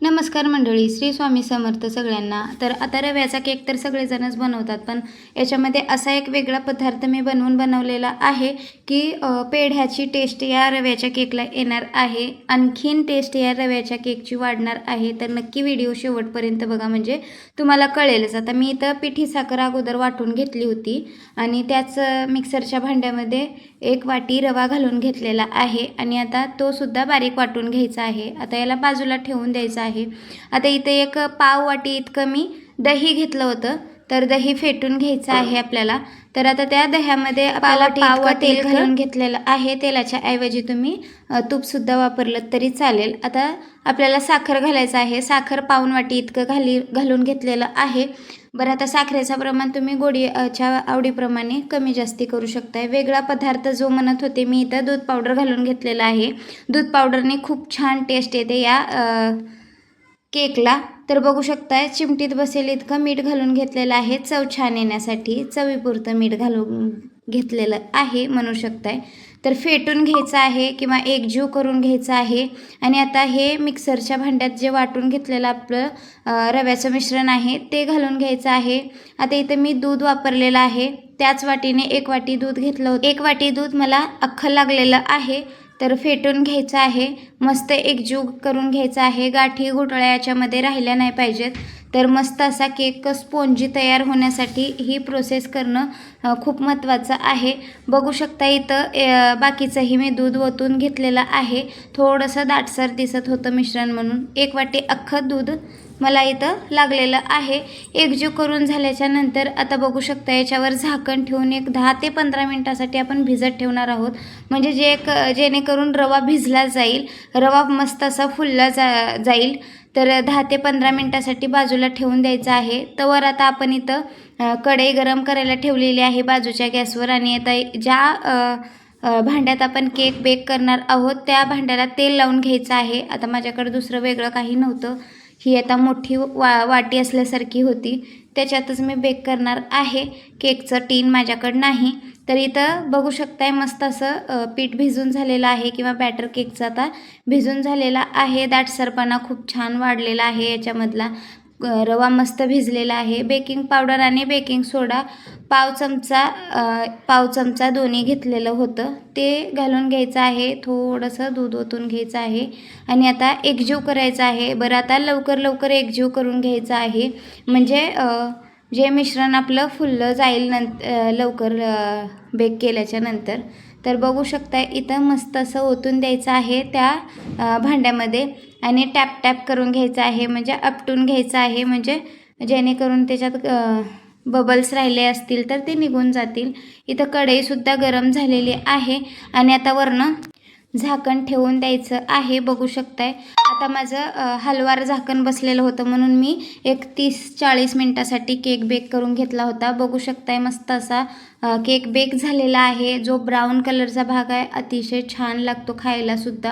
नमस्कार मंडळी, श्री स्वामी समर्थ सगळ्यांना। तर आता रव्याचा केक तर सगळेजणच बनवतात, पण याच्यामध्ये असा एक वेगळा पदार्थ मी बनवलेला आहे की पेढ्याची टेस्ट या रव्याच्या केकला येणार आहे, आणखीन टेस्ट या रव्याच्या केकची वाढणार आहे। तर नक्की व्हिडिओ शेवटपर्यंत बघा, म्हणजे तुम्हाला कळेलच। आता मी इथं पिठी साखर अगोदर वाटून घेतली होती आणि त्याच मिक्सरच्या भांड्यामध्ये 1 वाटी रवा घालून घेतलेला आहे आणि आता तो सुद्धा बारीक वाटून घ्यायचा आहे। आता याला बाजूला ठेवून द्यायचं आहे। आता इथे 1 पाव वाटी इतकं मी दही घेतलं होतं, तर दही फेटून घ्यायचं आहे आपल्याला। तर आता त्या दह्यामध्ये आपल्याला पाव वाटी तेल घालून घेतलेलं आहे। तेलाच्या ऐवजी तुम्ही तूप सुद्धा वापरलं तरी चालेल। आता आपल्याला साखर घालायचं आहे। साखर पाऊण वाटी इतकं घालून घेतलेलं आहे। बरं, आता साखरेचं प्रमाण तुम्ही गोडीच्या आवडीप्रमाणे कमी जास्ती करू शकताय। वेगळा पदार्थ जो म्हणत होते मी, इथं दूध पावडर घालून घेतलेलं आहे। दूध पावडरने खूप छान टेस्ट येते या केकला। तर बघू शकताय, चिमटीत बसेल इतकं मीठ घालून घेतलेलं आहे, चव छान येण्यासाठी। चवीपुरतं मीठ घालून घेतलेलं आहे म्हणू शकताय। तर फेटून घ्यायचं आहे किंवा एकजीव करून घ्यायचं आहे। आणि आता हे मिक्सरच्या भांड्यात जे वाटून घेतलेलं आपलं रव्याचं मिश्रण आहे ते घालून घ्यायचं आहे। आता इथं मी दूध वापरलेलं आहे, त्याच वाटीने 1 वाटी दूध घेतलं होतं। 1 वाटी दूध मला अख्खं लागलेलं आहे। तर फेटून घ्यायचं आहे, मस्त एकजीव करून घ्यायचं आहे। गाठी गुठळ्या याच्यामध्ये राहिल्या नाही पाहिजेत। तर मस्त असा केक स्पॉन्जी तयार होण्यासाठी ही प्रोसेस करणं खूप महत्त्वाचं आहे। बघू शकता इथं बाकीचंही मी दूध ओतून घेतलेलं आहे। थोडंसं दाटसर दिसत होतं मिश्रण, म्हणून 1 वाटी अख्खं दूध मला इथं लागलेलं आहे। एकजीव करून झाल्याच्या नंतर आता बघू शकता, याच्यावर झाकण ठेवून एक 10 ते 15 मिनिटासाठी आपण भिजत ठेवणार आहोत, म्हणजे जेणेकरून रवा भिजला जाईल, रवा मस्त असा फुलला जाईल। तर 10 ते 15 मिनिटासाठी बाजूला ठेवून द्यायचं आहे। तवर आता आपण इथं कढई गरम करायला ठेवलेली आहे बाजूच्या गॅसवर, आणि आता ज्या भांड्यात आपण केक बेक करणार आहोत त्या भांड्याला तेल लावून घ्यायचं आहे। आता माझ्याकडे दुसरं वेगळं काही नव्हतं, ही आता मोठी वाटी असल्यासारखी होती, त्याच्यातच मी बेक करणार आहे। केकचं टीन माझ्याकडं नाही। तर इथं बघू शकताय, मस्त असं पीठ भिजून झालेलं आहे किंवा बॅटर केकचं आता भिजून झालेला आहे। दाटसरपणा खूप छान वाढलेला आहे, याच्यामधला रवा मस्त भिजलेला आहे। बेकिंग पावडर आणि बेकिंग सोडा पाव चमचा दोन्ही घेतलेलं होतं, ते घालून घ्यायचं आहे। थोडंसं दूध ओतून घ्यायचं आहे आणि आता एकजीव करायचं आहे। बरं, आता लवकर एकजीव करून घ्यायचं आहे, म्हणजे जे मिश्रण आपलं फुललं जाईल लवकर बेक केल्याच्या नंतर। तर बघू शकता, इथं मस्त असं ओतून द्यायचं आहे त्या भांड्यामध्ये आणि टॅप करून घ्यायचं आहे, म्हणजे आपटून घ्यायचं आहे, म्हणजे जेणेकरून त्याच्यात बबल्स राहिले असतील तर ते निघून जातील। इथं कढईसुद्धा गरम झालेली आहे आणि आता वरनं झाकण ठेवून द्यायचं आहे। बघू शकताय, आता माझं हलवार झाकण बसलेलं होतं, म्हणून मी एक 30-40 मिनिटासाठी केक बेक करून घेतला होता। बघू शकताय, मस्त असा केक बेक झालेला आहे। जो ब्राऊन कलरचा भाग आहे अतिशय छान लागतो खायला सुद्धा।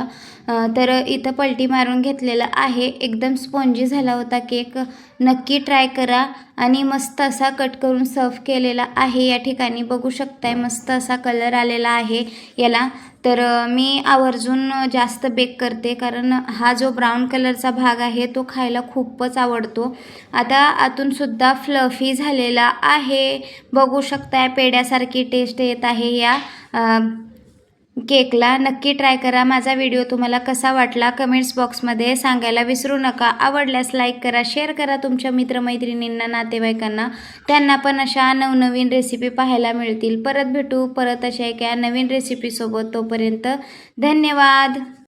तर इथं पलटी मारून घेतलेलं आहे, एकदम स्पॉन्जी झाला होता केक। नक्की ट्राय करा आणि मस्त असा कट करून सर्व केलेला आहे। या ठिकाणी बघू शकताय, मस्त असा कलर आलेला आहे याला। तर मी आवर्जून जास्त बेक करते, कारण हा जो ब्राऊन कलरचा भाग आहे तो खायला खूपच आवडतो। आता आतून सुद्धा फ्लफी झालेला आहे, बघू शकताय, पेड्यासारखी टेस्ट येत आहे या केकला। नक्की ट्राय करा। माझा व्हिडिओ तुम्हाला कसा वाटला कमेंट्स बॉक्समध्ये सांगायला विसरू नका। आवडल्यास लाईक करा, शेअर करा तुमच्या मित्रमैत्रिणींना, नातेवाईकांना, त्यांना पण अशा नवनवीन रेसिपी पाहायला मिळतील। परत भेटू अशा एका नवीन रेसिपीसोबत, तोपर्यंत धन्यवाद।